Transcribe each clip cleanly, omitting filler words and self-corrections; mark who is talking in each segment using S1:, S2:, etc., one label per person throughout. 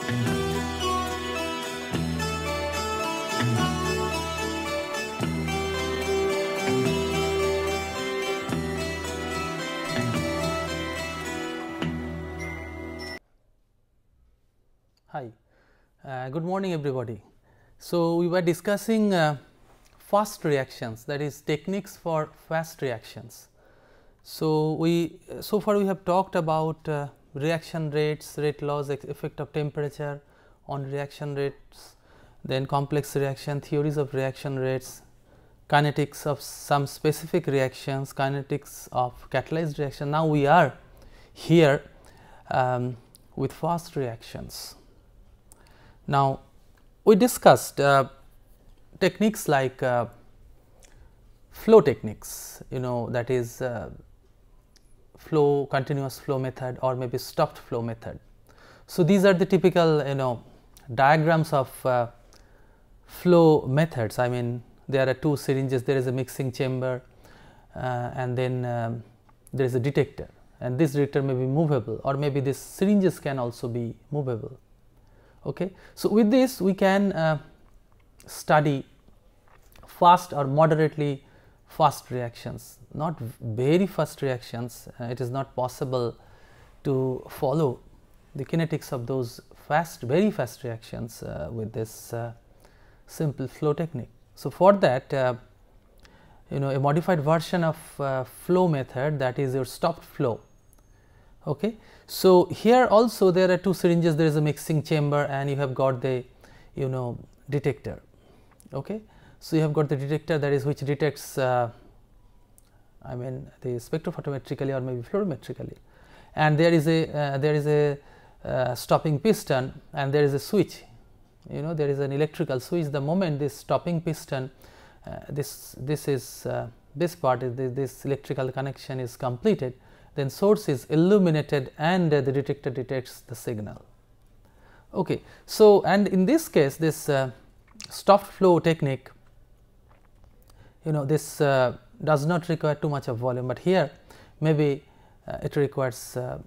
S1: Hi, good morning everybody. So, we were discussing fast reactions, that is techniques for fast reactions. So far we have talked about reaction rates, rate laws, effect of temperature on reaction rates, then complex reaction, theories of reaction rates, kinetics of some specific reactions, kinetics of catalyzed reaction. Now we are here with fast reactions. Now we discussed techniques like flow techniques, that is continuous flow method or maybe stopped flow method. So these are the typical diagrams of flow methods. I mean, there are two syringes, there is a mixing chamber and then there is a detector, and this detector may be movable, or maybe these syringes can also be movable. Okay. So with this we can study fast or moderately fast reactions, not very fast reactions. It is not possible to follow the kinetics of those very fast reactions with this simple flow technique. So for that a modified version of flow method, that is your stopped flow. Okay. So here also there are two syringes, there is a mixing chamber and you have got the detector. Okay. So you have got the detector, that is which detects the spectrophotometrically or maybe fluorometrically, and there is a stopping piston and there is a switch. There is an electrical switch. The moment this stopping piston this part is this electrical connection is completed, then source is illuminated and the detector detects the signal. Okay. So and in this case this stopped flow technique, this does not require too much of volume, but here maybe it requires a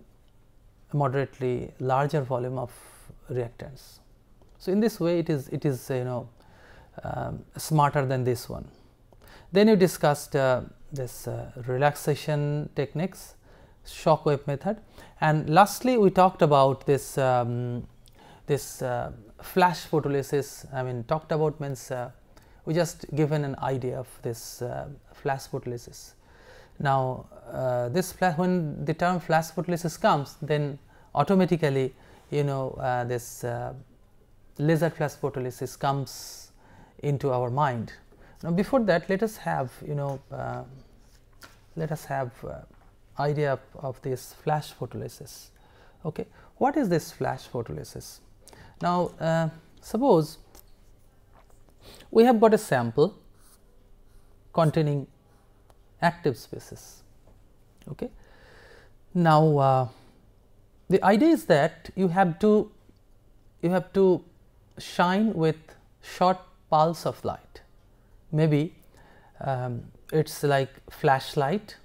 S1: moderately larger volume of reactants. So in this way it is smarter than this one. Then you discussed this relaxation techniques, shock wave method, and lastly we talked about this flash photolysis. Talked about means we just given an idea of this flash photolysis. Now when the term flash photolysis comes, then automatically this laser flash photolysis comes into our mind. Now before that, let us have idea of this flash photolysis. Okay. What is this flash photolysis? Now suppose we have got a sample containing active species. Okay. Now the idea is that you have to shine with short pulse of light. Maybe it's like flashlight,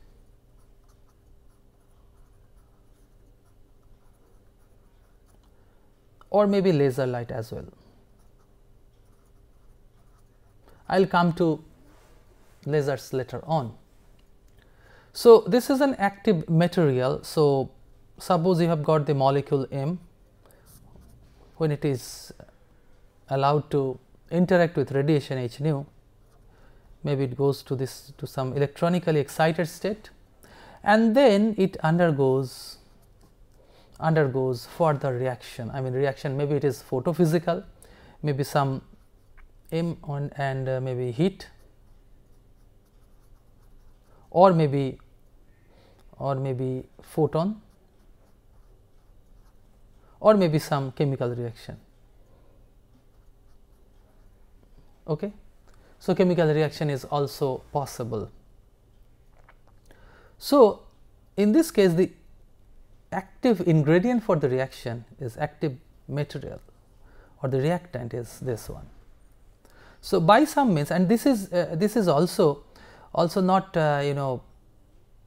S1: or maybe laser light as well. I will come to lasers later on. So this is an active material. So suppose you have got the molecule M, when it is allowed to interact with radiation h nu, maybe it goes to some electronically excited state, and then it undergoes further reaction. Reaction, maybe it is photophysical, maybe some M and maybe heat, or maybe photon, or maybe some chemical reaction. Okay. So chemical reaction is also possible. So in this case the active ingredient for the reaction is active material, or the reactant is this one. So by some means, and this is also not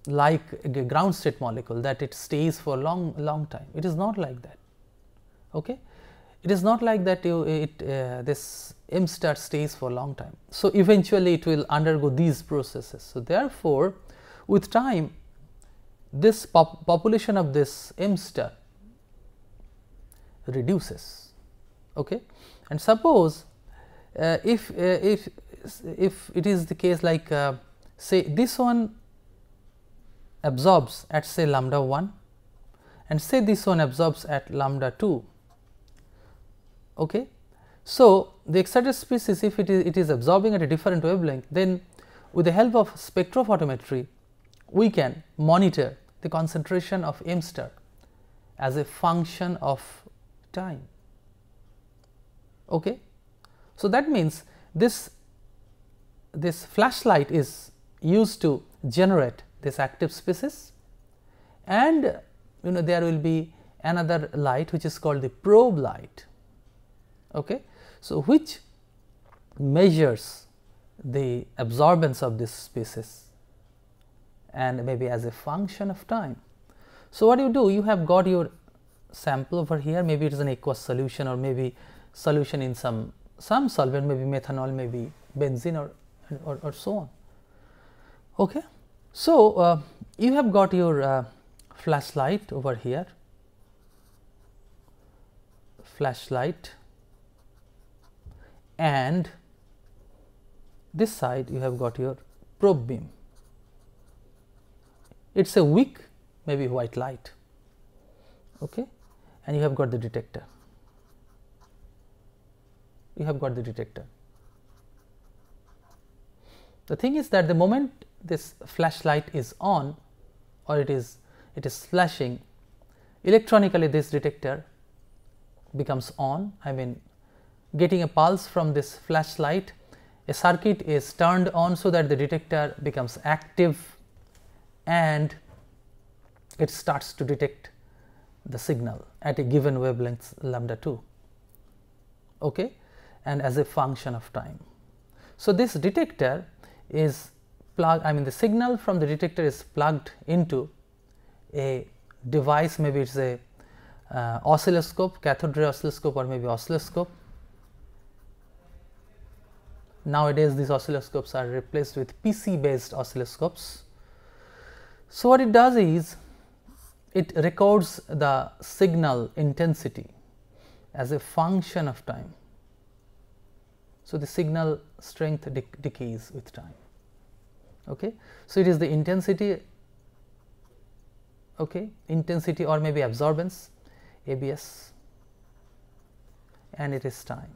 S1: like a ground state molecule that it stays for long time. It is not like that. Okay. it is not like that this M star stays for a long time. So, eventually it will undergo these processes. So, therefore, with time this population of this M star reduces. Okay. And suppose if it is the case like say this one absorbs at say lambda 1 and say this one absorbs at lambda 2. Okay. So, the excited species, if it is absorbing at a different wavelength, then with the help of spectrophotometry we can monitor the concentration of M star as a function of time. Okay. So, that means this flashlight is used to generate this active species, and there will be another light which is called the probe light. Okay. So, which measures the absorbance of this species and maybe as a function of time. So, what you do, you have got your sample over here, maybe it is an aqueous solution or maybe solution in some solvent, maybe methanol, maybe benzene or so on. Okay. So, you have got your flashlight over here, flashlight, and this side you have got your probe beam. It is a weak maybe white light, okay, and you have got the detector. You have got the detector. The thing is that the moment this flashlight is on or it is flashing, electronically this detector becomes on. I mean, getting a pulse from this flashlight, a circuit is turned on so that the detector becomes active and it starts to detect the signal at a given wavelength lambda 2, okay, and as a function of time. So, this detector is plugged, I mean the signal from the detector is plugged into a device, maybe it is a oscilloscope, cathode ray oscilloscope or maybe oscilloscope. Nowadays these oscilloscopes are replaced with PC based oscilloscopes. So, what it does is it records the signal intensity as a function of time. So, the signal strength decays with time. Okay. So, it is the intensity, okay, intensity or maybe absorbance, ABS, and it is time.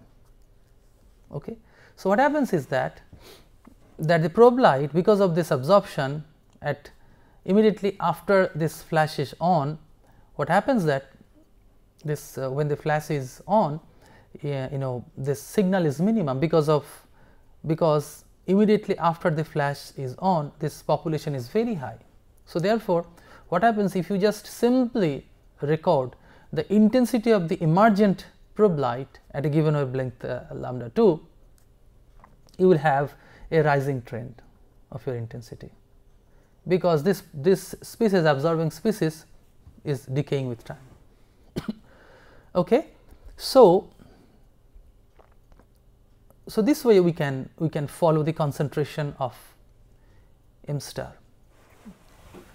S1: Okay. So, what happens is that the probe light, because of this absorption at immediately after this flash is on, what happens that this when the flash is on, this signal is minimum because immediately after the flash is on, this population is very high. So, therefore, what happens if you just simply record the intensity of the emergent probe light at a given wavelength lambda 2, you will have a rising trend of your intensity, because this species, absorbing species, is decaying with time. Okay. So, this way we can follow the concentration of M star.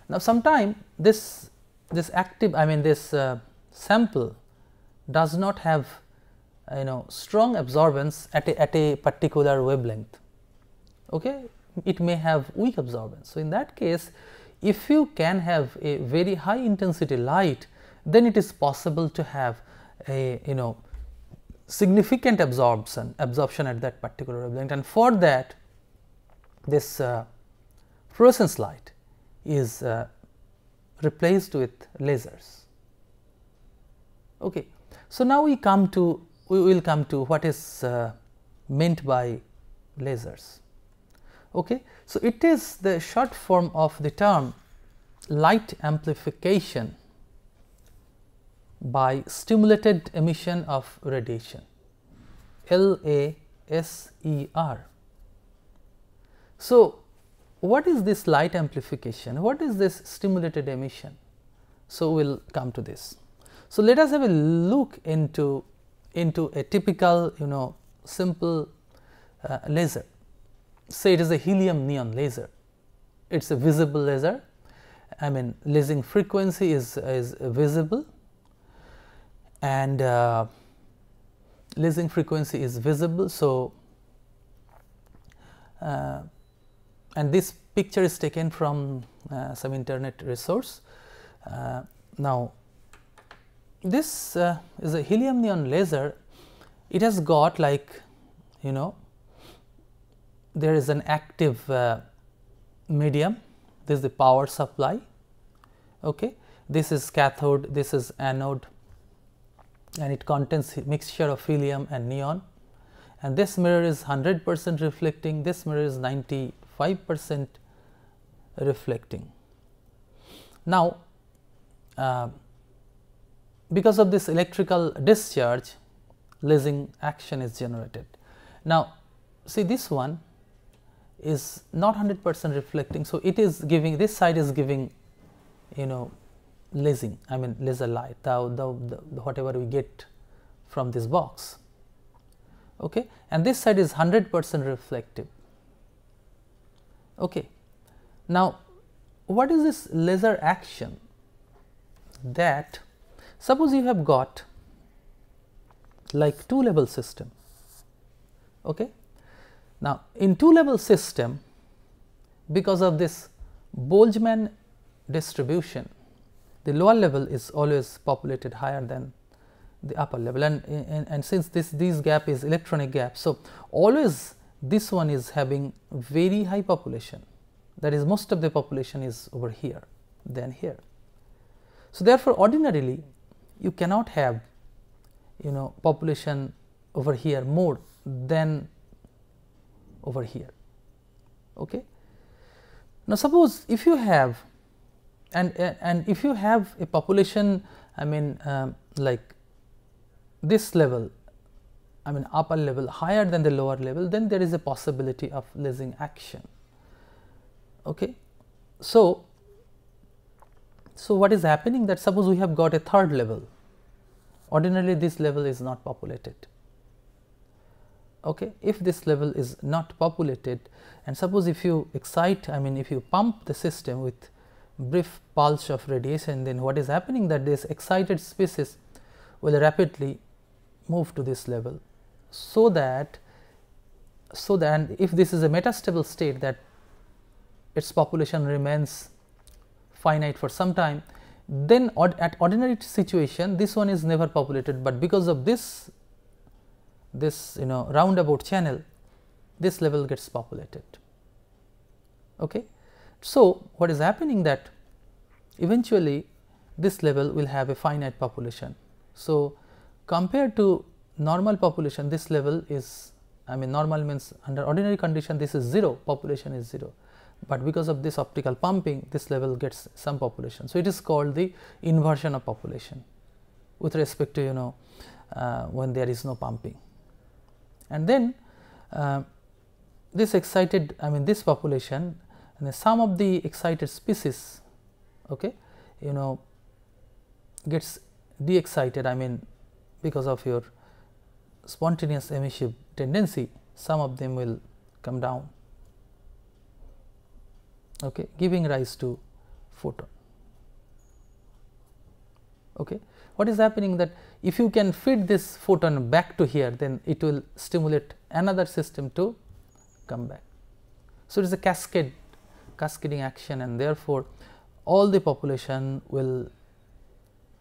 S1: Now, sometime this active, I mean this sample does not have strong absorbance at a particular wavelength. Okay, it may have weak absorbance. So, in that case, if you can have a very high intensity light, then it is possible to have a significant absorption at that particular wavelength, and for that this fluorescence light is replaced with lasers. Okay. So, now we will come to what is meant by lasers. Okay. So, it is the short form of the term light amplification by stimulated emission of radiation, LASER. So, what is this light amplification? What is this stimulated emission? So, we will come to this. So, let us have a look into into a typical simple laser. Say it is a helium neon laser. It is a visible laser. I mean, lasing frequency is visible, and lasing frequency is visible. So, and this picture is taken from some internet resource. Now, this is a helium neon laser. It has got like there is an active medium. This is the power supply. Okay. This is cathode, this is anode, and it contains mixture of helium and neon, and this mirror is 100% reflecting, this mirror is 95% reflecting. Now, because of this electrical discharge, lasing action is generated. Now, see this one is not 100% reflecting. So, it is giving, this side is giving lasing, I mean laser light, the whatever we get from this box, okay, and this side is 100% reflective. Okay. Now, what is this laser action? That suppose you have got like two level system. Okay. Now, in two level system, because of this Boltzmann distribution, the lower level is always populated higher than the upper level, and since this gap is electronic gap, so always this one is having very high population, that is most of the population is over here than here. So, therefore, ordinarily you cannot have population over here more than over here. Okay. Now, suppose if you have and if you have a population, I mean like this level, I mean upper level higher than the lower level, then there is a possibility of lasing action. Okay. So, what is happening, that suppose we have got a third level, ordinarily this level is not populated. Okay. If this level is not populated, and suppose if you excite, I mean if you pump the system with brief pulse of radiation, then what is happening, that this excited species will rapidly move to this level, so that if this is a metastable state, that its population remains finite for some time, then at ordinary situation this one is never populated, but because of this roundabout channel, this level gets populated. Okay. So, what is happening, that eventually this level will have a finite population. So, compared to normal population, this level is, I mean normal means under ordinary condition this is 0, population is 0, but because of this optical pumping this level gets some population. So, it is called the inversion of population with respect to when there is no pumping, and then this excited, I mean this population, and some of the excited species, okay, gets de-excited, I mean because of your spontaneous emissive tendency, some of them will come down, okay, giving rise to photon. Okay. What is happening, that if you can feed this photon back to here, then it will stimulate another system to come back. So, it is a cascading action, and therefore, all the population will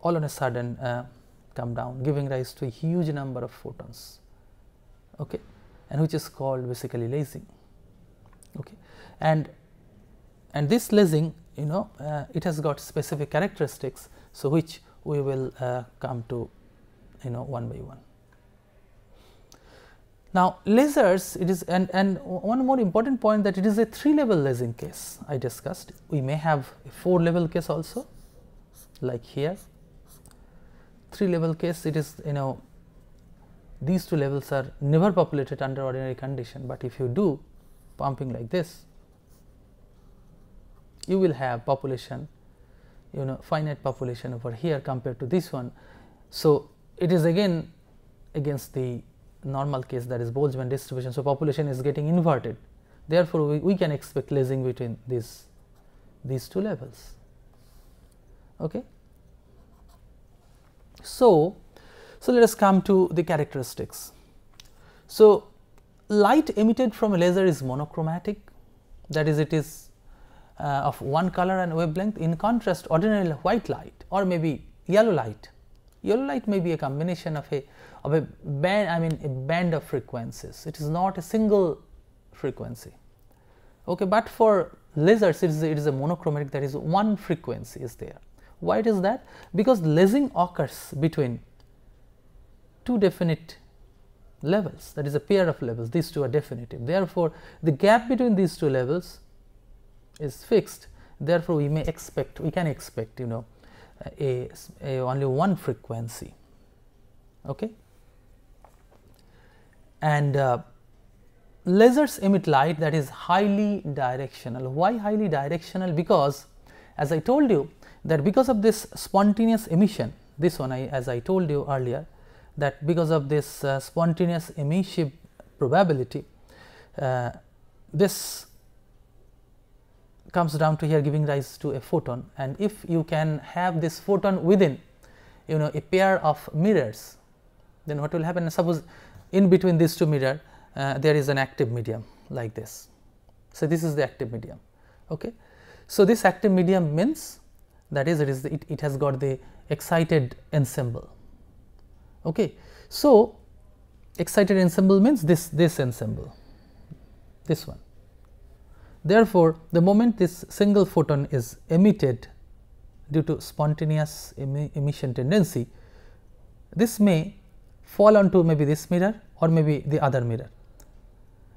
S1: all on a sudden come down, giving rise to a huge number of photons, okay, and which is called basically lasing. Okay. And this lasing, it has got specific characteristics, so which we will come to one by one. Now, lasers, it is, and one more important point, that it is a 3-level lasing case I discussed. We may have a 4-level case also, like here. 3-level case, it is these two levels are never populated under ordinary condition, but if you do pumping like this, you will have population, finite population over here compared to this one. So, it is again against the normal case, that is Boltzmann distribution. So, population is getting inverted, therefore, we can expect lasing between these two levels. Okay. So, let us come to the characteristics. So, light emitted from a laser is monochromatic, that is, it is of one color and wavelength. In contrast, ordinary white light or maybe yellow light may be a combination of a band, I mean a band of frequencies. It is not a single frequency. Okay, but for lasers it is a monochromatic, that is one frequency is there. Why it is that? Because lasing occurs between two definite levels, that is a pair of levels, these two are definitive. Therefore, the gap between these two levels is fixed. Therefore, we can expect only one frequency. Okay. And lasers emit light that is highly directional. Why highly directional? Because as I told you that because of this spontaneous emission, this one as I told you earlier, that because of this spontaneous emissive probability, this comes down to here giving rise to a photon, and if you can have this photon within a pair of mirrors, then what will happen? Suppose in between these two mirrors there is an active medium like this. So, this is the active medium. Okay. So, this active medium means that is it has got the excited ensemble. Okay. So, excited ensemble means this ensemble, this one. Therefore, the moment this single photon is emitted due to spontaneous emission tendency, this may fall onto maybe this mirror or maybe the other mirror,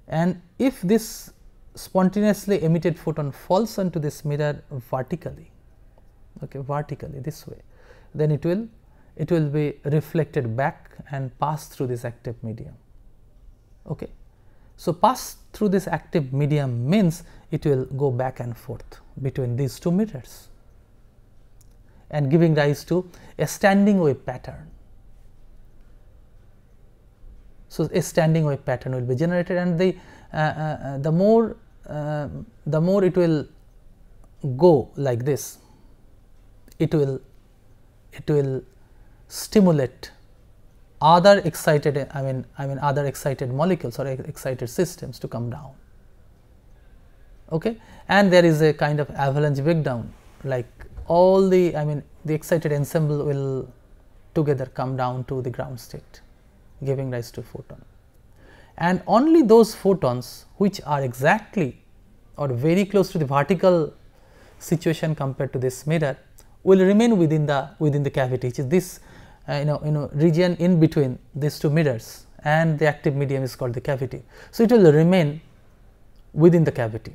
S1: and if this spontaneously emitted photon falls onto this mirror vertically, okay, vertically this way, then it will be reflected back and pass through this active medium. Okay. So, pass through this active medium means it will go back and forth between these two mirrors and giving rise to a standing wave pattern. So, a standing wave pattern will be generated, and the more it will go like this, it will stimulate other excited other excited molecules or excited systems to come down. Okay. And there is a kind of avalanche breakdown, like all the the excited ensemble will together come down to the ground state, giving rise to photon, and only those photons which are exactly or very close to the vertical situation compared to this mirror will remain within the cavity, which is this region in between these two mirrors, and the active medium is called the cavity. So, it will remain within the cavity.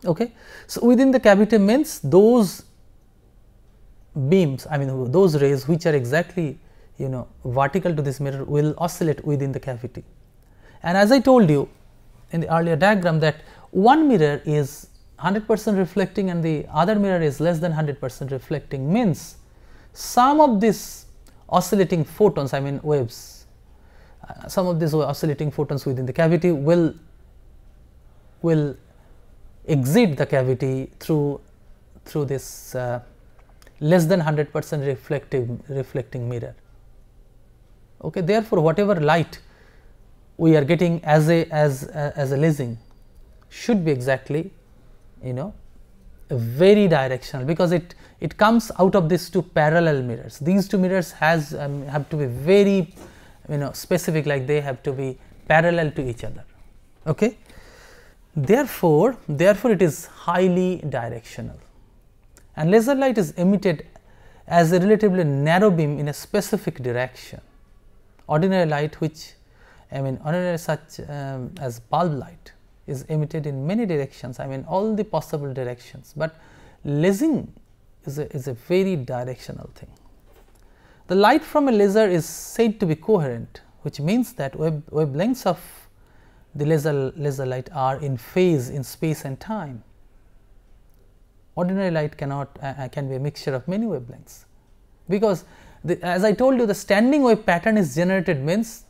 S1: Okay. So, within the cavity means those beams, those rays which are exactly vertical to this mirror will oscillate within the cavity. And as I told you in the earlier diagram that one mirror is 100% reflecting and the other mirror is less than 100% reflecting, means some of these oscillating photons, waves, some of these oscillating photons within the cavity will exit the cavity through this less than 100% reflecting mirror. Okay. Therefore, whatever light we are getting as a lasing should be exactly very directional, because it comes out of these two parallel mirrors. These two mirrors have to be very specific, like they have to be parallel to each other. Okay. Therefore, it is highly directional, and laser light is emitted as a relatively narrow beam in a specific direction. Ordinary light, which ordinary such as bulb light, is emitted in many directions, all the possible directions, but lasing is a very directional thing. The light from a laser is said to be coherent, which means that wavelengths of the laser light are in phase in space and time. Ordinary light can be a mixture of many wavelengths, because as I told you, the standing wave pattern is generated means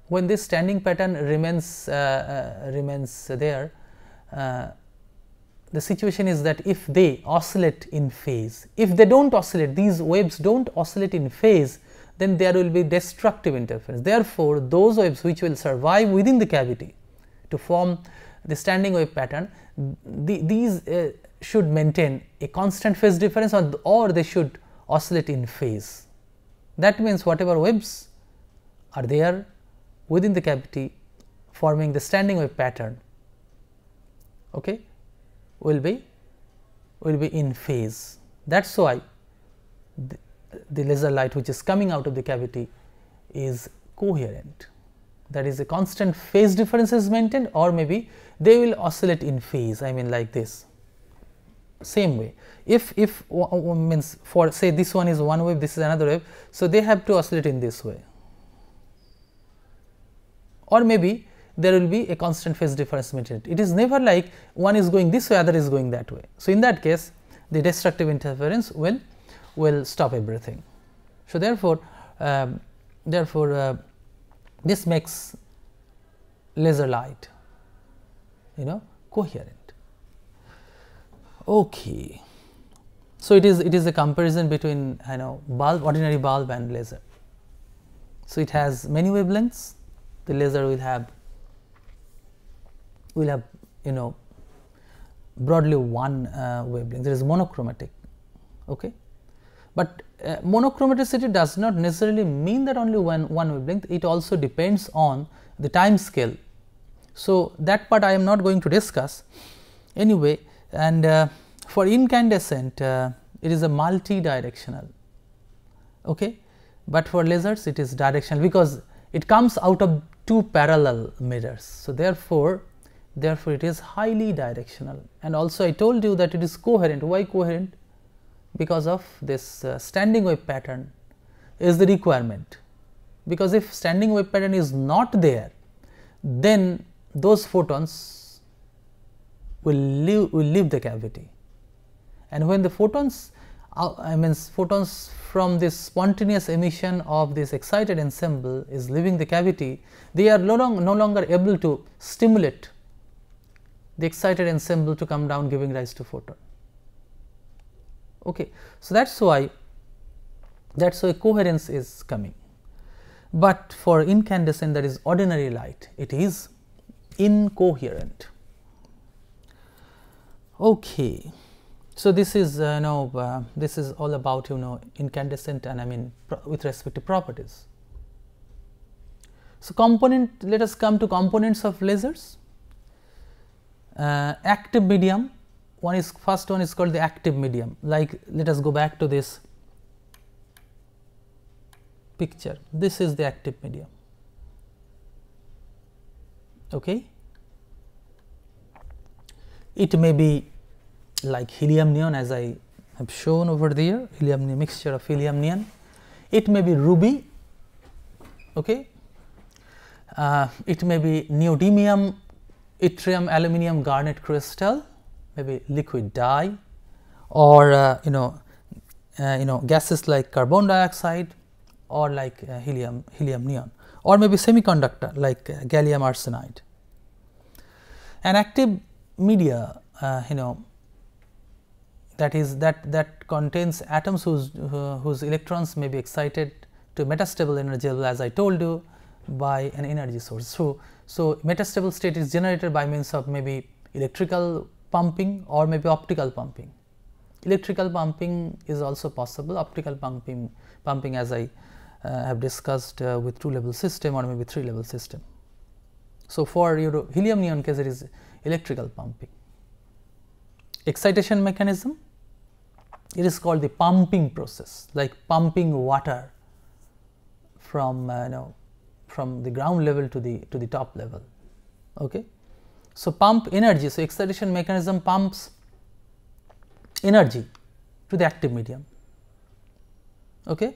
S1: when this standing pattern remains there, the situation is that if they oscillate in phase, if they do not oscillate, these waves do not oscillate in phase, then there will be destructive interference. Therefore, those waves which will survive within the cavity to form the standing wave pattern, these should maintain a constant phase difference, or they should oscillate in phase. That means whatever waves are there within the cavity forming the standing wave pattern, okay, will be in phase. That is why the laser light which is coming out of the cavity is coherent, that is a constant phase difference is maintained, or maybe they will oscillate in phase, I mean like this. Same way, if means for say this one is one wave, this is another wave, so they have to oscillate in this way, or maybe there will be a constant phase difference maintained. It is never like one is going this way, other is going that way. So, in that case the destructive interference will stop everything. So, therefore, this makes laser light coherent. Okay. So, it is a comparison between bulb, ordinary bulb and laser. So, it has many wavelengths. The laser will have broadly one wavelength. There is monochromatic, okay. But monochromaticity does not necessarily mean that only one wavelength, it also depends on the time scale. So, that part I am not going to discuss anyway, and for incandescent it is a multi-directional, okay, but for lasers it is directional because it comes out of two parallel mirrors. So, therefore, it is highly directional, and also I told you that it is coherent. Why coherent? Because of this standing wave pattern is the requirement, because if standing wave pattern is not there, then those photons will leave the cavity, and when the photons photons from this spontaneous emission of this excited ensemble is leaving the cavity, they are no longer able to stimulate the excited ensemble to come down, giving rise to photon. Okay. So, that is why coherence is coming, but for incandescent, that is ordinary light, it is incoherent. Okay. So, this is this is all about incandescent, and with respect to properties. So, let us come to components of lasers. Active medium, first one is called the active medium. Like, let us go back to this picture. This is the active medium. Okay. It may be like helium neon, as I have shown over there, helium mixture of helium neon. It may be ruby. Okay. It may be neodymium, yttrium, aluminium, garnet crystal, maybe liquid dye, or gases like carbon dioxide, or like helium neon, or maybe semiconductor like gallium arsenide. An active media that contains atoms whose electrons may be excited to metastable energy level, as I told you, by an energy source. So, metastable state is generated by means of maybe electrical pumping or maybe optical pumping. Electrical pumping is also possible, optical pumping as I have discussed with 2-level system or maybe 3-level system. So, for your helium neon case, it is electrical pumping. Excitation mechanism, it is called the pumping process, like pumping water from the ground level to the top level. Okay. So, pump energy. So, excitation mechanism pumps energy to the active medium, okay.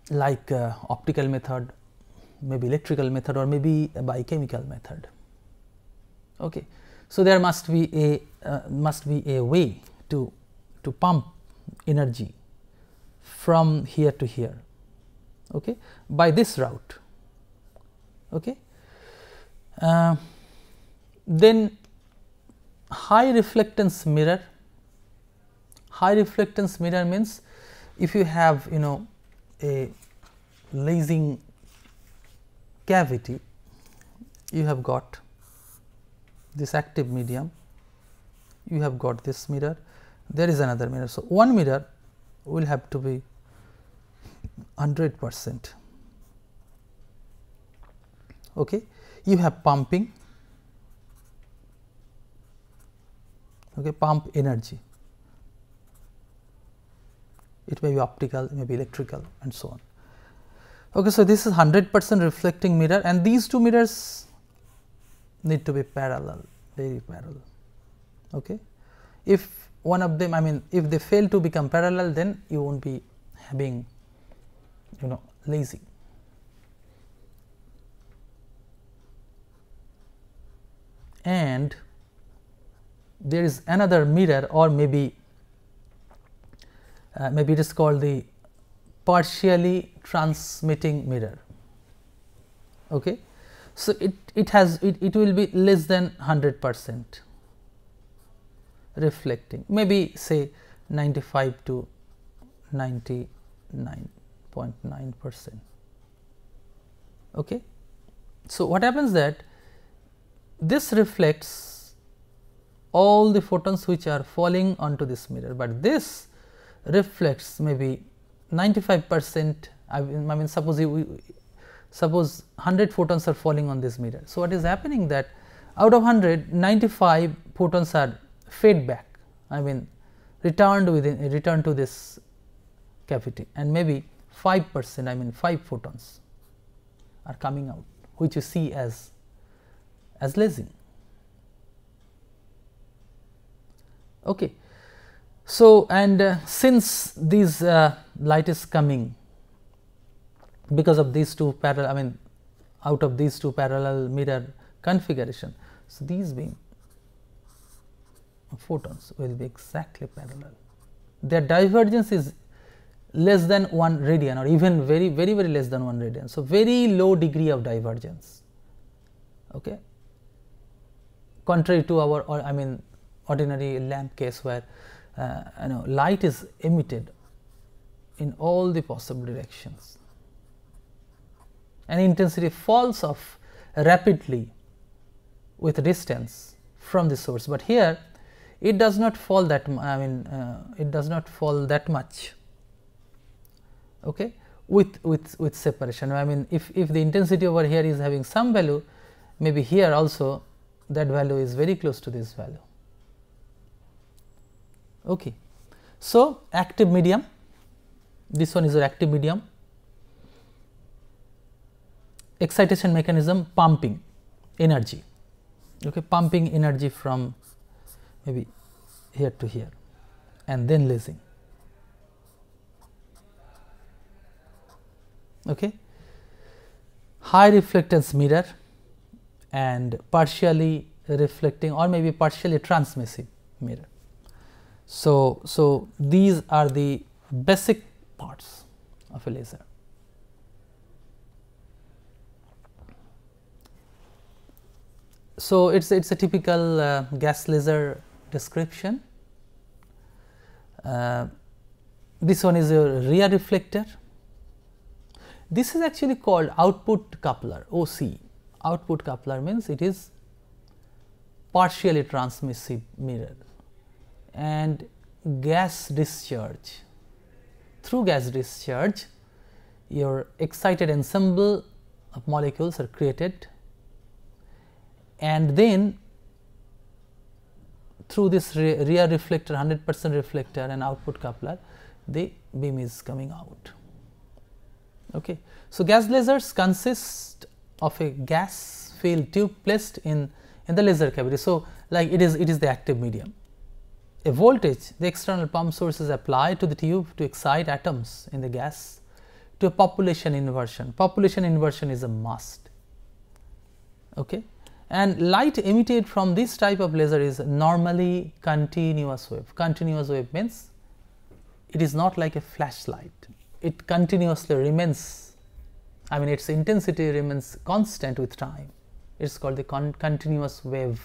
S1: Like optical method, maybe electrical method, or maybe a biochemical method. Okay. So, there must be a way to pump energy from here to here, okay, by this route. Okay. Then high reflectance mirror. High reflectance mirror means if you have a lasing cavity, you have got this active medium, you have got this mirror, there is another mirror. So, one mirror will have to be 100%. Okay. You have pumping, okay, pump energy. It may be optical, it may be electrical, and so on. Okay, so this is 100% reflecting mirror, and these two mirrors need to be parallel, very parallel. Okay. If one of them, if they fail to become parallel, then you won't be having lasing. And there is another mirror, or maybe it is called the partially transmitting mirror. Okay. So, it will be less than 100% reflecting, maybe say 95 to 99.9%. Okay. So, what happens that this reflects all the photons which are falling onto this mirror, but this reflects maybe 95%. Suppose 100 photons are falling on this mirror. So, what is happening that out of 100, 95 photons are fed back, returned to this cavity, and maybe 5%, 5 photons are coming out, which you see as lasing. Okay. So, and since this light is coming because of these two parallel, out of these two parallel mirror configuration, so these beam photons will be exactly parallel. Their divergence is less than 1 radian, or even very less than 1 radian. So, very low degree of divergence. Okay. Contrary to our ordinary lamp case, where light is emitted in all the possible directions and intensity falls off rapidly with distance from the source, but here it does not fall that it does not fall that much, okay, with separation. If the intensity over here is having some value, maybe here also that value is very close to this value. Okay. So, active medium, this one is your active medium. Excitation mechanism, pumping energy, okay, pumping energy from maybe here to here, and then lasing. Okay. High reflectance mirror and partially reflecting, or maybe partially transmissive mirror. So, these are the basic parts of a laser. So, it is a typical gas laser description. This one is a rear reflector. This is actually called output coupler, OC. Output coupler means it is partially transmissive mirror, and gas discharge. Through gas discharge, your excited ensemble of molecules are created, and then through this rear reflector, 100% reflector and output coupler, the beam is coming out. Okay. So, gas lasers consist of a gas filled tube placed in the laser cavity. So, like it is the active medium. A voltage, the external pump source is applied to the tube to excite atoms in the gas to a population inversion. Population inversion is a must. Okay. And light emitted from this type of laser is normally continuous wave. Continuous wave means it is not like a flashlight, it continuously remains, I mean its intensity remains constant with time. It is called the continuous wave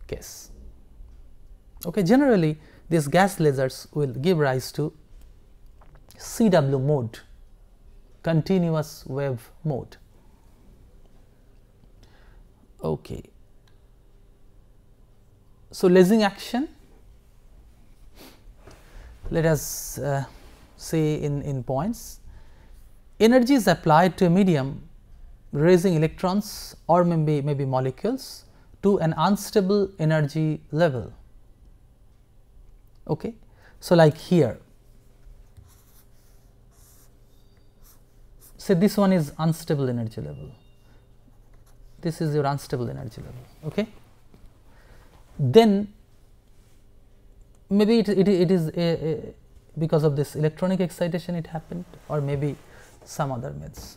S1: case. Okay, generally these gas lasers will give rise to CW mode, continuous wave mode. Okay. So, lasing action, let us say in points. Energy is applied to a medium raising electrons or maybe molecules to an unstable energy level. Okay. So, like here, say this one is unstable energy level, this is your unstable energy level. Okay. Then maybe it is because of this electronic excitation it happened, or maybe some other means,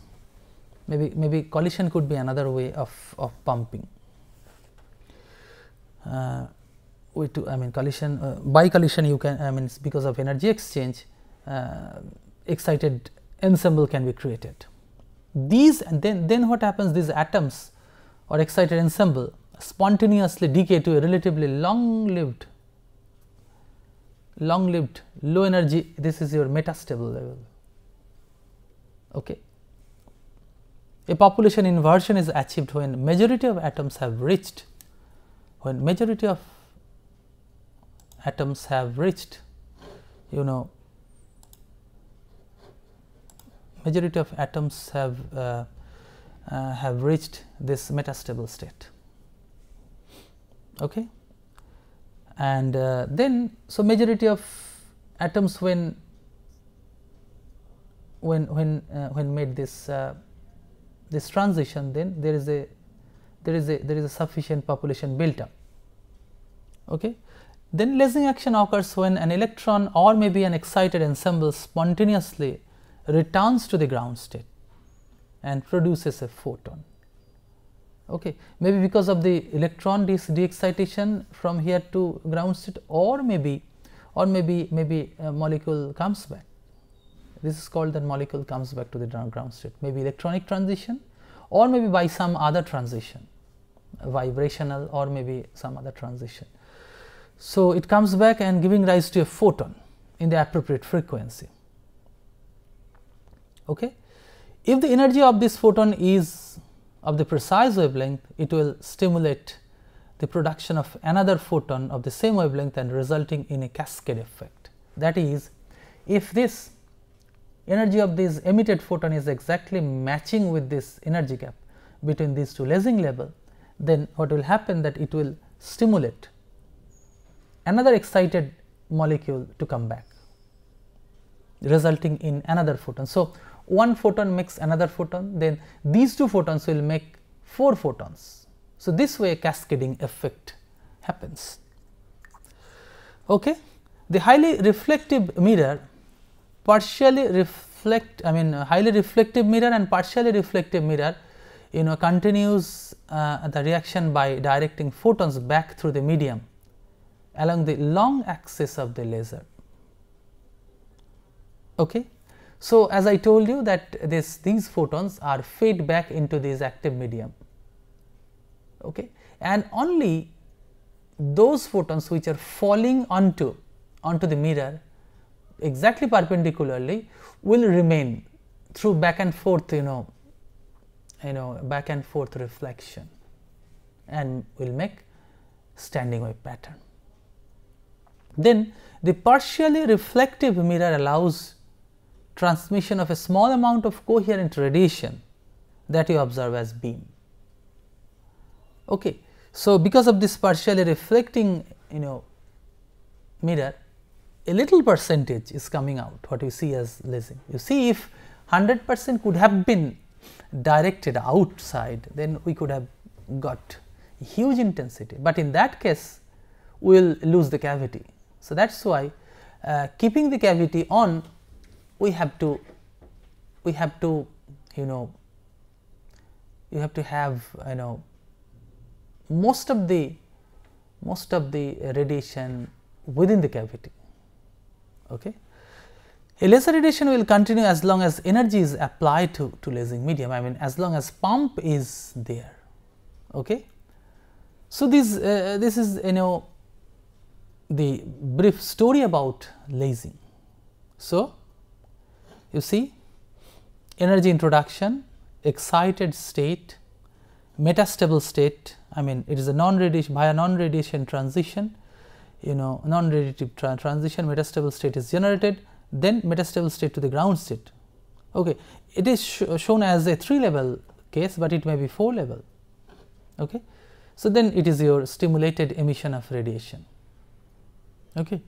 S1: maybe collision could be another way of pumping. I mean collision, by collision you can, I mean because of energy exchange, excited ensemble can be created. These, and then what happens, these atoms or excited ensemble spontaneously decay to a relatively long lived low energy, this is your metastable level. Okay. A population inversion is achieved when majority of atoms have reached, you know, majority of atoms have reached this metastable state. Okay. And then, so majority of atoms when made this this transition, then there is a sufficient population built up. Okay. Then lasing action occurs when an electron or maybe an excited ensemble spontaneously returns to the ground state and produces a photon. Okay. Maybe because of the electron de-excitation from here to ground state, or maybe a molecule comes back. This is called that molecule comes back to the ground state, maybe electronic transition, or maybe by some other transition, vibrational or maybe some other transition. So, it comes back and giving rise to a photon in the appropriate frequency. Okay. If the energy of this photon is of the precise wavelength, it will stimulate the production of another photon of the same wavelength and resulting in a cascade effect. That is, if this energy of this emitted photon is exactly matching with this energy gap between these two lasing level, then what will happen, that it will stimulate another excited molecule to come back, resulting in another photon. So, one photon makes another photon, then these two photons will make 4 photons. So, this way a cascading effect happens. Okay. The highly reflective mirror partially reflect, I mean highly reflective mirror and partially reflective mirror, you know, continues the reaction by directing photons back through the medium along the long axis of the laser. Okay. So, as I told you that these photons are fed back into this active medium, okay, and only those photons which are falling onto the mirror exactly perpendicularly will remain through back and forth, you know back and forth reflection, and will make standing wave pattern. Then the partially reflective mirror allows transmission of a small amount of coherent radiation that you observe as beam. Okay. So, because of this partially reflecting mirror, a little percentage is coming out, what you see as lasing. You see, if 100% could have been directed outside, then we could have got huge intensity, but in that case we will lose the cavity. So, that is why keeping the cavity on, we have to have most of the radiation within the cavity. Okay. A laser radiation will continue as long as energy is applied to lasing medium, I mean as long as pump is there. Okay. So, this is the brief story about lasing. So, you see energy introduction, excited state, metastable state, I mean it is a non-radiation transition, non-radiative transition, metastable state is generated, then metastable state to the ground state. Okay. It is shown as a 3-level case, but it may be 4-level. Okay. So, then it is your stimulated emission of radiation. Okay.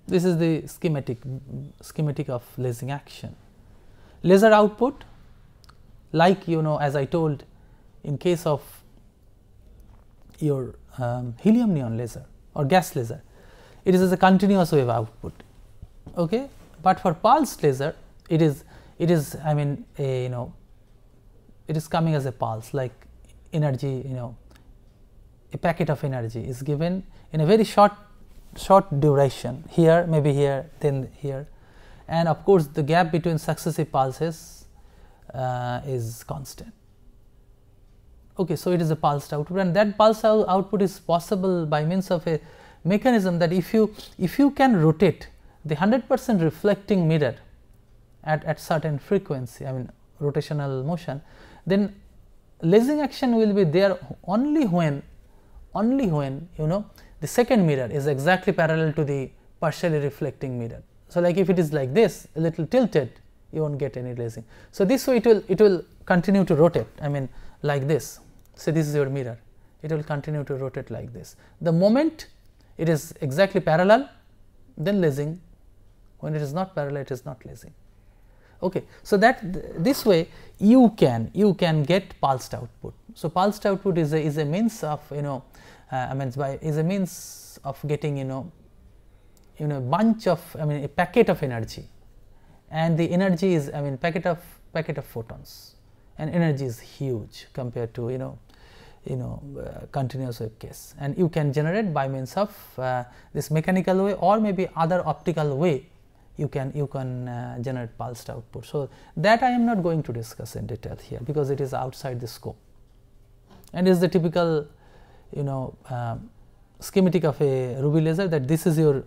S1: This is the schematic of lasing action. Laser output, like as I told in case of your helium neon laser or gas laser, it is as a continuous wave output. Okay. But for pulsed laser, it is I mean it is coming as a pulse, like energy, a packet of energy is given in a very short duration, here, maybe here, then here, and of course the gap between successive pulses is constant. Okay. So, it is a pulsed output, and that pulse output is possible by means of a mechanism that if you can rotate the 100% reflecting mirror at certain frequency, I mean rotational motion, then lasing action will be there only when the second mirror is exactly parallel to the partially reflecting mirror. So, like if it is like this, a little tilted, you won't get any lasing. So, this way it will continue to rotate, I mean like this. So, this is your mirror, it will continue to rotate like this. The moment it is exactly parallel, then lasing. When it is not parallel, it is not lasing. Okay. So, that this way you can get pulsed output. So, pulsed output is a means of is a means of getting bunch of a packet of energy, and the energy is packet of photons, and energy is huge compared to continuous wave case, and you can generate by means of this mechanical way or maybe other optical way. You can generate pulsed output. So, that I am not going to discuss in detail here, because it is outside the scope, and is the typical schematic of a ruby laser, that this is your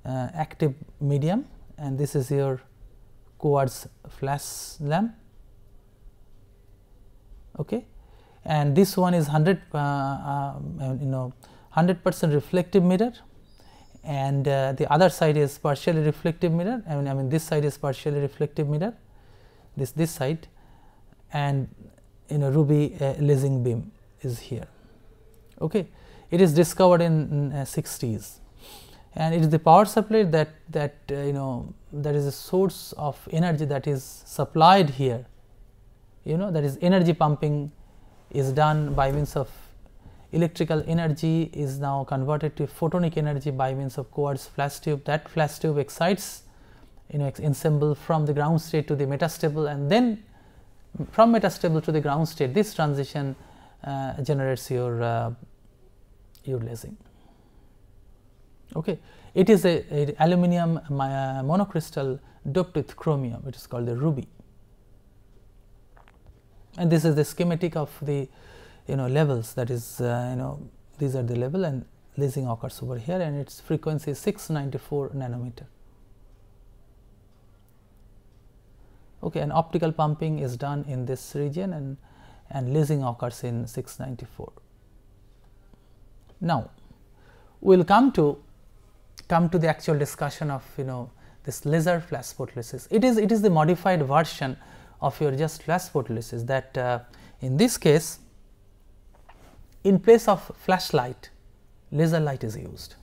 S1: active medium and this is your quartz flash lamp. Okay. And this one is 100% reflective mirror, and the other side is partially reflective mirror. I mean this side is partially reflective mirror, this side, and ruby lasing beam is here. Okay. It is discovered in 60s, and it is the power supply that is a source of energy that is supplied here. That is energy pumping is done by means of electrical energy is now converted to photonic energy by means of quartz flash tube. That flash tube excites ensemble from the ground state to the metastable, and then from metastable to the ground state, this transition generates your lasing. Okay. It is a aluminum monocrystal doped with chromium, which is called the ruby, and this is the schematic of the levels, that is these are the level, and lasing occurs over here, and its frequency is 694 nanometer. Okay. And optical pumping is done in this region, and lasing occurs in 694. Now, we will come to the actual discussion of this laser flash photolysis. It is the modified version of your just flash photolysis, that in this case, in place of flashlight, laser light is used.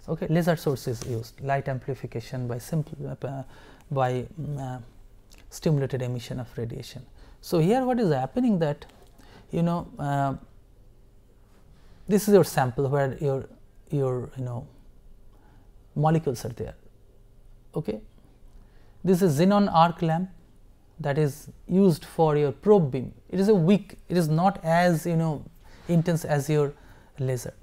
S1: Okay. Laser source is used, light amplification by stimulated emission of radiation. So, here what is happening, that this is your sample where your molecules are there. Okay. This is xenon arc lamp that is used for your probe beam. It is a weak, it is not as intense as your laser.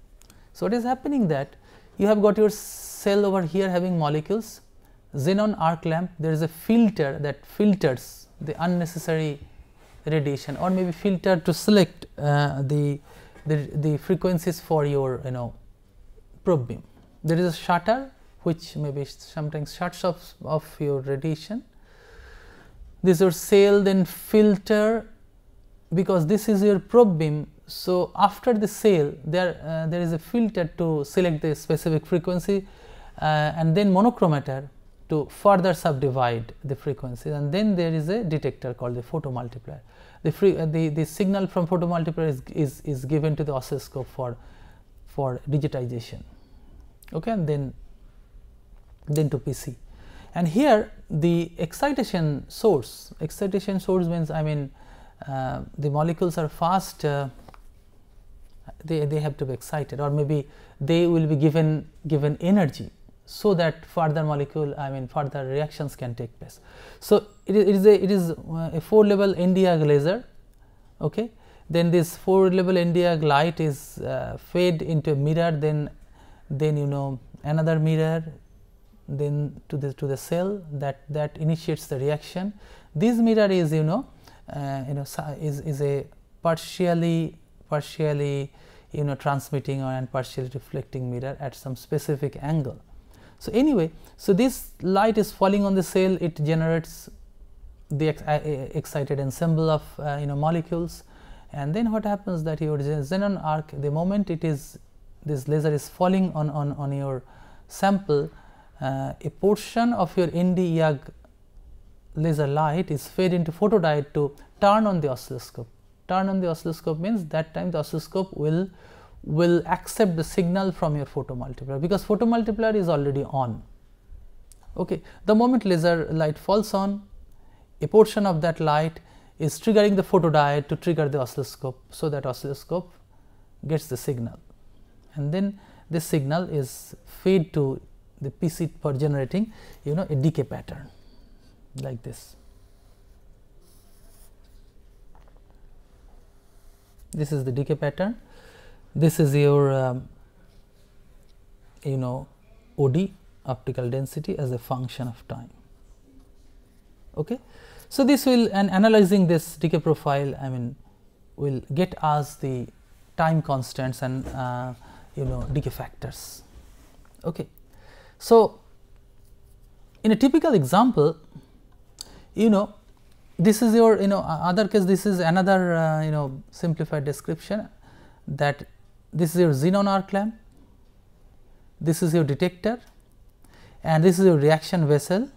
S1: So, what is happening, that you have got your cell over here having molecules, xenon arc lamp, there is a filter that filters the unnecessary radiation, or maybe filter to select the frequencies for your probe beam. There is a shutter which maybe sometimes shuts off your radiation. This is your cell, then filter, because this is your probe beam. So, after the cell there is a filter to select the specific frequency, and then monochromator to further subdivide the frequencies, and then there is a detector called the photomultiplier. The signal from photomultiplier is given to the oscilloscope for digitization, okay, and then to PC. And here the excitation source means, I mean, the molecules are fast, they have to be excited, or maybe they will be given energy, so that further further reactions can take place. So, it is a 4-level Nd:YAG laser, okay. Then this 4-level Nd:YAG light is fed into a mirror, then another mirror, then to the cell that initiates the reaction. This mirror is is a partially transmitting and partially reflecting mirror at some specific angle. So, anyway, so this light is falling on the cell, it generates the excited ensemble of molecules, and then what happens that your xenon arc, the moment this laser is falling on your sample, a portion of your Nd:YAG laser light is fed into photodiode to turn on the oscilloscope. Turn on the oscilloscope means that time the oscilloscope will accept the signal from your photomultiplier, because photomultiplier is already on. Okay. The moment laser light falls on, a portion of that light is triggering the photodiode to trigger the oscilloscope, so that oscilloscope gets the signal, and then this signal is fed to the PC for generating a decay pattern like this. This is the decay pattern. This is your OD, optical density, as a function of time. Okay. So, this will, and analyzing this decay profile, I mean, will get us the time constants and decay factors. Okay. So, in a typical example, this is your other case, this is another simplified description, that this is your xenon arc lamp, this is your detector, and this is your reaction vessel.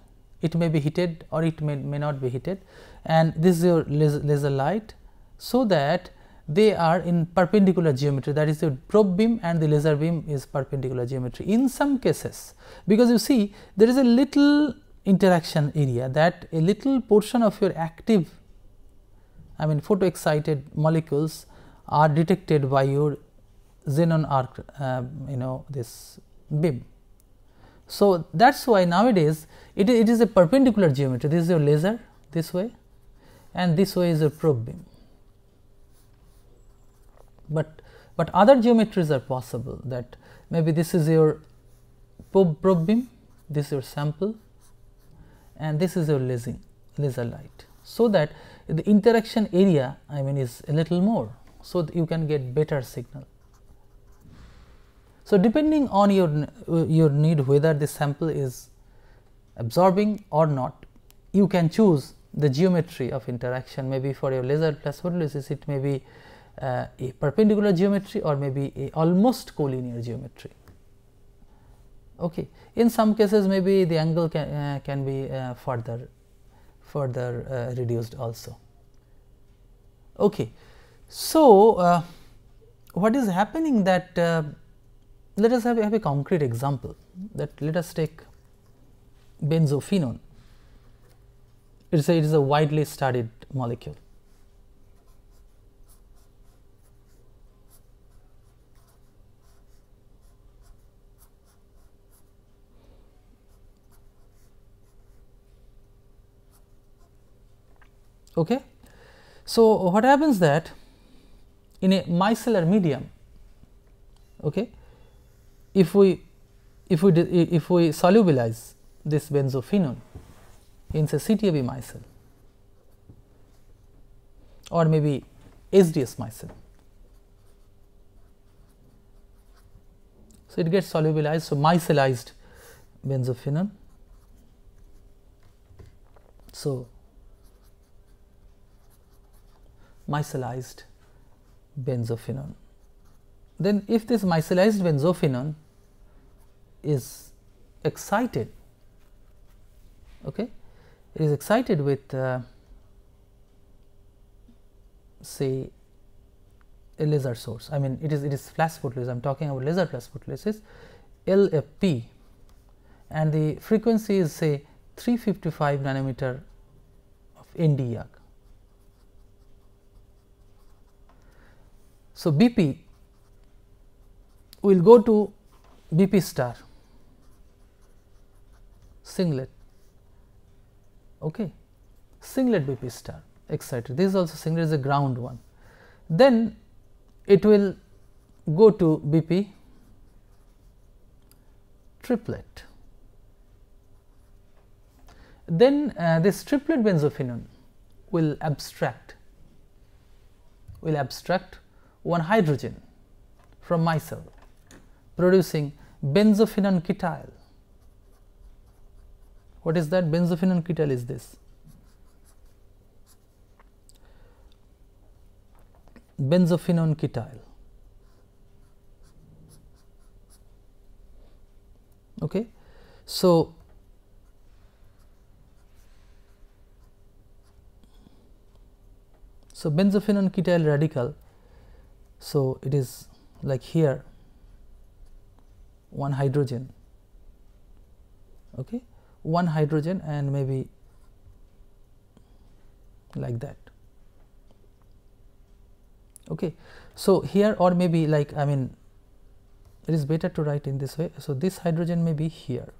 S1: It may be heated or it may not be heated, and this is your laser light, so that they are in perpendicular geometry, that is your probe beam and the laser beam is perpendicular geometry. In some cases, because you see there is a little interaction area, that a little portion of your active photo excited molecules are detected by your xenon arc this beam. So, that is why nowadays it is a perpendicular geometry. This is your laser this way, and this way is your probe beam. But other geometries are possible, that maybe this is your probe beam, this is your sample, and this is your laser light. So, that the interaction area is a little more, so that you can get better signal. So, depending on your need, whether the sample is absorbing or not, you can choose the geometry of interaction. Maybe for your laser plus photolysis, it may be a perpendicular geometry or maybe a almost collinear geometry. Okay. In some cases, maybe the angle can be further reduced also. Okay. So, what is happening that let us have a concrete example, that let us take benzophenone. It is a widely studied molecule. Okay. So, what happens that in a micellar medium, okay, if we solubilize this benzophenone in say CTAB micelle or maybe SDS micelle. So, it gets solubilized. So, micellized benzophenone. So, micellized benzophenone. Then if this micellized benzophenone is excited, okay, it is excited with say a laser source. I mean it is flash photolysis. I am talking about laser flash photolysis, LFP, and the frequency is say 355 nanometer of Nd:YAG. So, BP will go to BP star singlet, okay, singlet BP star excited. This is also singlet, is a ground one. Then it will go to BP triplet. Then this triplet benzophenone will abstract one hydrogen from micelle, producing benzophenone ketyl. What is that? Benzophenone ketyl is this. Benzophenone ketyl. Okay. So, benzophenone ketyl radical. So, it is like here one hydrogen, okay, one hydrogen and maybe like that. Okay. So, here or maybe like I mean it is better to write in this way. So, this hydrogen may be here,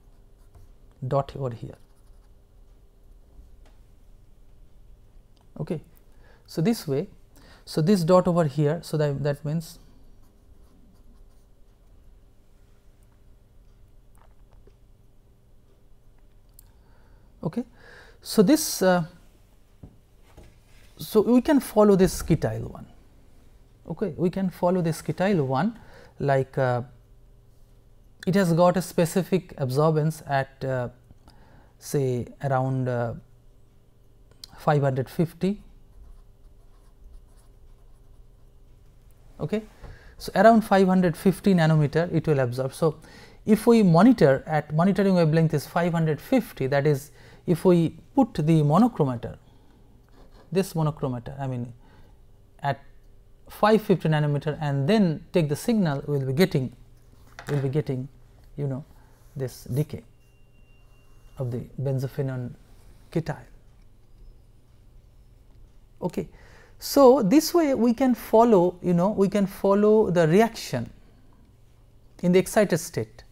S1: dot over here. Okay. So, this way, so this dot over here, so that means okay. So, this so we can follow this ketyl one, okay, we can follow this ketyl one like it has got a specific absorbance at say around 550. Okay. So, around 550 nanometer it will absorb. So, if we monitor at monitoring wavelength is 550, that is if we put the monochromator, this monochromator I mean at 550 nanometer and then take the signal, we will be getting you know this decay of the benzophenone ketyl. Okay. So, this way we can follow the reaction in the excited state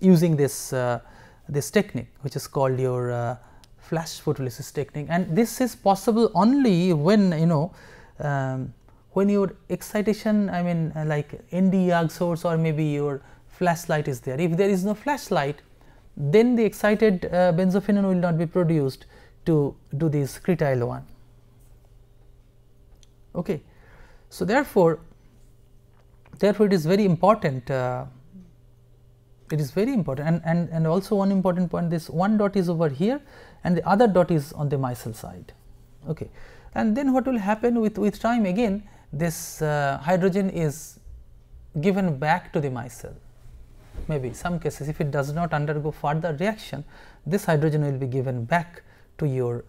S1: using this this technique which is called your flash photolysis technique, and this is possible only when when your excitation I mean like Nd:YAG source or maybe your flashlight is there. If there is no flashlight, then the excited benzophenone will not be produced to do this ketyl one. Okay. So, therefore, it is very important, and also one important point, this one dot is over here and the other dot is on the micelle side. Okay. And then what will happen with time, again this hydrogen is given back to the micelle. Maybe some cases if it does not undergo further reaction, this hydrogen will be given back to your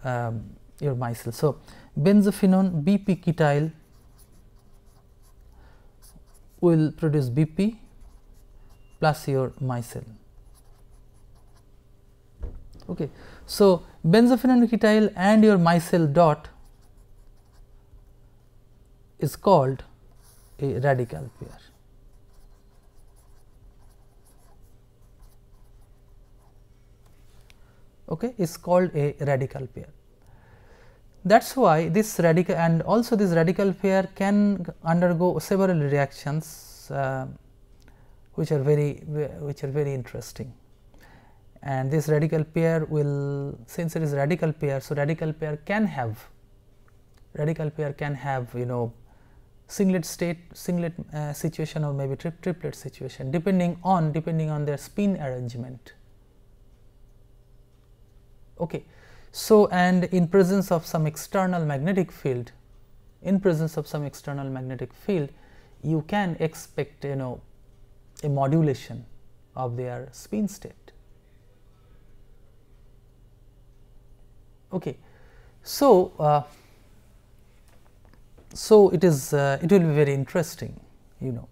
S1: micelle. So, benzophenone BP ketyl will produce BP plus your micelle. Okay. So, benzophenone ketyl and your micelle dot is called a radical pair. Okay, is called a radical pair. That is why this radical, and also this radical pair can undergo several reactions which are very interesting. And this radical pair will, since it is radical pair, so radical pair can have you know singlet state, singlet situation, or maybe triplet situation, depending on their spin arrangement. Okay. So, and in presence of some external magnetic field, you can expect, you know, a modulation of their spin state. Okay. So, so it will be very interesting, you know.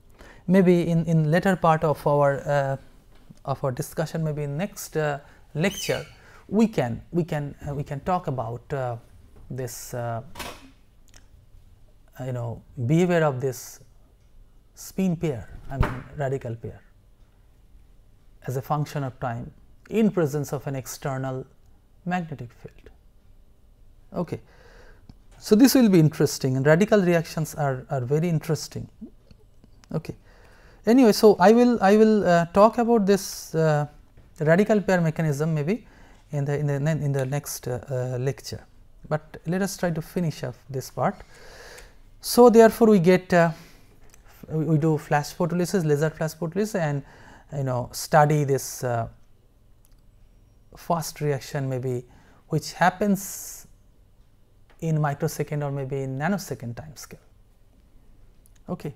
S1: Maybe in later part of our discussion, maybe in next lecture, we can talk about this you know behavior of this spin pair, I mean radical pair, as a function of time in presence of an external magnetic field. Okay. So, this will be interesting, and radical reactions are very interesting. Okay. Anyway, so I will talk about this radical pair mechanism maybe in the next lecture, but let us try to finish off this part. So, therefore, we get we do flash photolysis, laser flash photolysis, and you know study this fast reaction maybe which happens in microsecond or maybe in nanosecond time scale. Okay.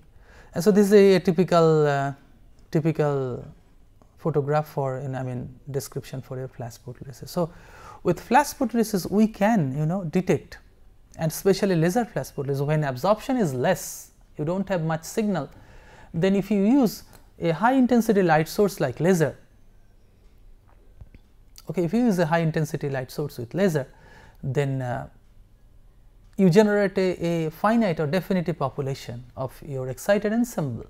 S1: And so, this is a typical photograph for description for a flash photolysis. So, with flash photolysis we can, you know, detect, and especially laser flash photolysis, when absorption is less, you do not have much signal, then if you use a high intensity light source like laser, okay, if you use a high intensity light source with laser, then you generate a finite or definitive population of your excited ensemble,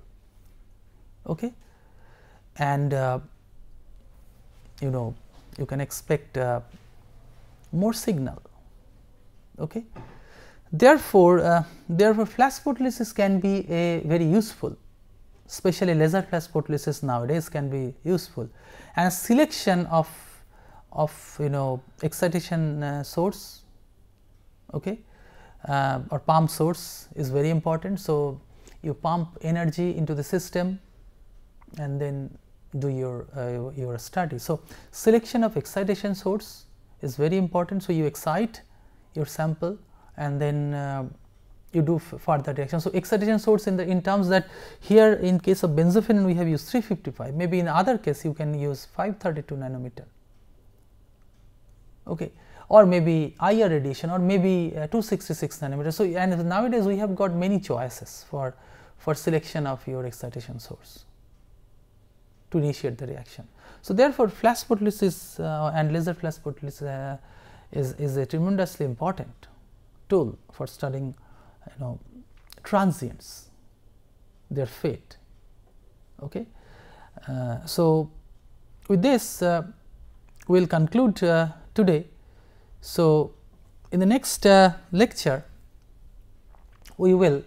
S1: okay, and you know you can expect more signal. Okay. Therefore, flash photolysis can be a very useful, especially laser flash photolysis nowadays can be useful, and selection of you know excitation source, okay, or pump source is very important. So, you pump energy into the system and then do your study. So, selection of excitation source is very important. So, you excite your sample and then you do further reaction. So, excitation source in terms that here in case of benzophenone we have used 355, maybe in other case you can use 532 nanometer, okay, or maybe IR radiation, or maybe 266 nanometer. So, and nowadays we have got many choices for selection of your excitation source to initiate the reaction. So, therefore, flash photolysis and laser flash photolysis is a tremendously important tool for studying, you know, transients, their fate. Okay. So, with this we will conclude today. So, in the next lecture we will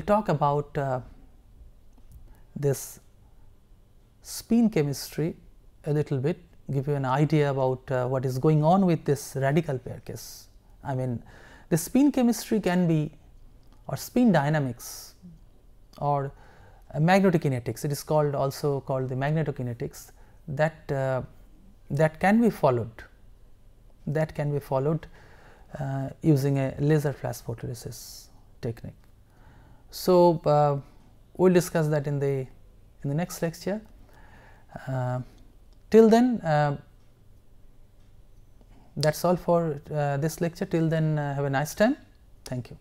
S1: talk about this spin chemistry a little bit, give you an idea about what is going on with this radical pair case. I mean, the spin chemistry can be, or spin dynamics, or magnetokinetics, it is also called the magnetokinetics, that can be followed, using a laser flash photolysis technique. So, we will discuss that in the next lecture. Till then, that is all for this lecture. Till then, have a nice time. Thank you.